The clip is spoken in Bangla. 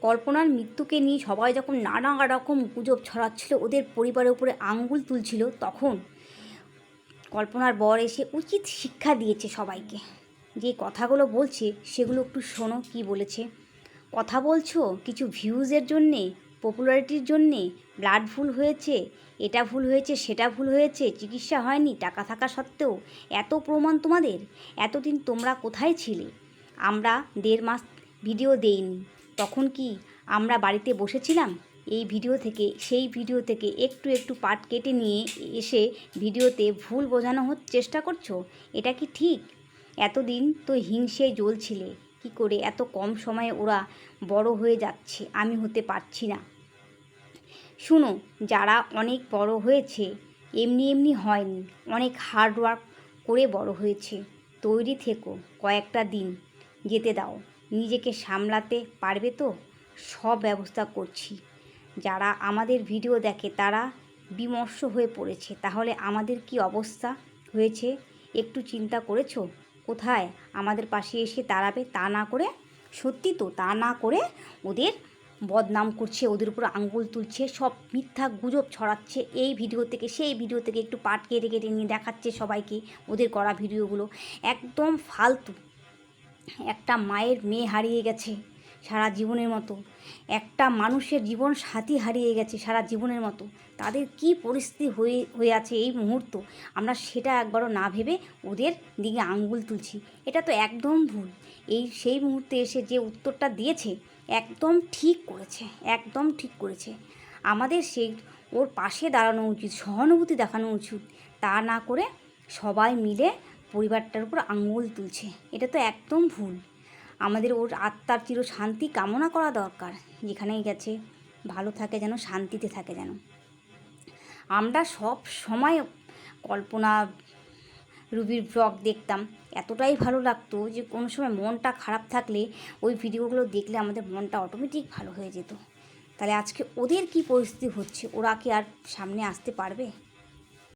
কল্পনার মৃত্যুকে নিয়ে সবাই যখন নানা রকম গুজব ছড়াচ্ছিল, ওদের পরিবারের উপরে আঙ্গুল তুলছিল, তখন কল্পনার বর এসে উচিত শিক্ষা দিয়েছে সবাইকে। যে কথাগুলো বলছে সেগুলো একটু শোনো কি বলেছে। কথা বলছো কিছু ভিউজের জন্যে, পপুলারিটির জন্যে, ব্লাড ভুল হয়েছে, এটা ভুল হয়েছে, সেটা ভুল হয়েছে, চিকিৎসা হয়নি, টাকা থাকা সত্ত্বেও এত প্রমাণ তোমাদের। এতদিন তোমরা কোথায় ছিলে? আমরা 1.5 মাস ভিডিও দেইনি, তখন কি আমরা বাড়িতে বসেছিলাম? এই ভিডিও থেকে সেই ভিডিও থেকে একটু একটু পার্ট কেটে নিয়ে এসে ভিডিওতে ভুল বোঝানোর চেষ্টা করছো? এটা কি ঠিক? এতদিন তো হিংসে জ্বলছিলে, কি করে এত কম সময়ে ওরা বড় হয়ে যাচ্ছে, আমি হতে পারছি না। শুনো, যারা অনেক বড় হয়েছে এমনি এমনি হয়নি, অনেক হার্ড ওয়ার্ক করে বড় হয়েছে। তৈরি থেকো, কয়েকটা দিন যেতে দাও, নিজেকে সামলাতে পারবে তো? সব ব্যবস্থা করছি। যারা আমাদের ভিডিও দেখে তারা বিমর্ষ হয়ে পড়েছে, তাহলে আমাদের কি অবস্থা হয়েছে একটু চিন্তা করেছো? কোথায় আমাদের পাশে এসে দাঁড়াবে তা না করে, সত্যি তো তা না করে ওদের বদনাম করছে, ওদের উপর আঙ্গুল তুলছে, সব মিথ্যা গুজব ছড়াচ্ছে। এই ভিডিও থেকে সেই ভিডিও থেকে একটু পার্ট কেটে কেটে নিয়ে দেখাচ্ছে সবাইকে ওদের করা ভিডিওগুলো। একদম ফালতু। একটা মায়ের মেয়ে হারিয়ে গেছে সারা জীবনের মতো, একটা মানুষের জীবন সাথী হারিয়ে গেছে সারা জীবনের মতো, তাদের কি পরিস্থিতি হয়ে আছে এই মুহূর্ত, আমরা সেটা একবারও না ভেবে ওদের দিকে আঙ্গুল তুলছি। এটা তো একদম ভুল। সেই মুহূর্তে এসে যে উত্তরটা দিয়েছে একদম ঠিক করেছে, একদম ঠিক করেছে। আমাদের ওর পাশে দাঁড়ানো উচিত, সহানুভূতি দেখানো উচিত, তা না করে সবাই মিলে পরিবারটার উপর আঙ্গুল তুলছে। এটা তো একদম ভুল। আমাদের ওর আত্মার চির শান্তি কামনা করা দরকার, যেখানেই গেছে ভালো থাকে যেন, শান্তিতে থাকে যেন। আমরা সব সময় কল্পনা রুবির ব্লগ দেখতাম, এতটাই ভালো লাগতো যে কোনো সময় মনটা খারাপ থাকলে ওই ভিডিওগুলো দেখলে আমাদের মনটা অটোমেটিক ভালো হয়ে যেত। তাহলে আজকে ওদের কি পরিস্থিতি হচ্ছে, ওরা কি আর সামনে আসতে পারবে?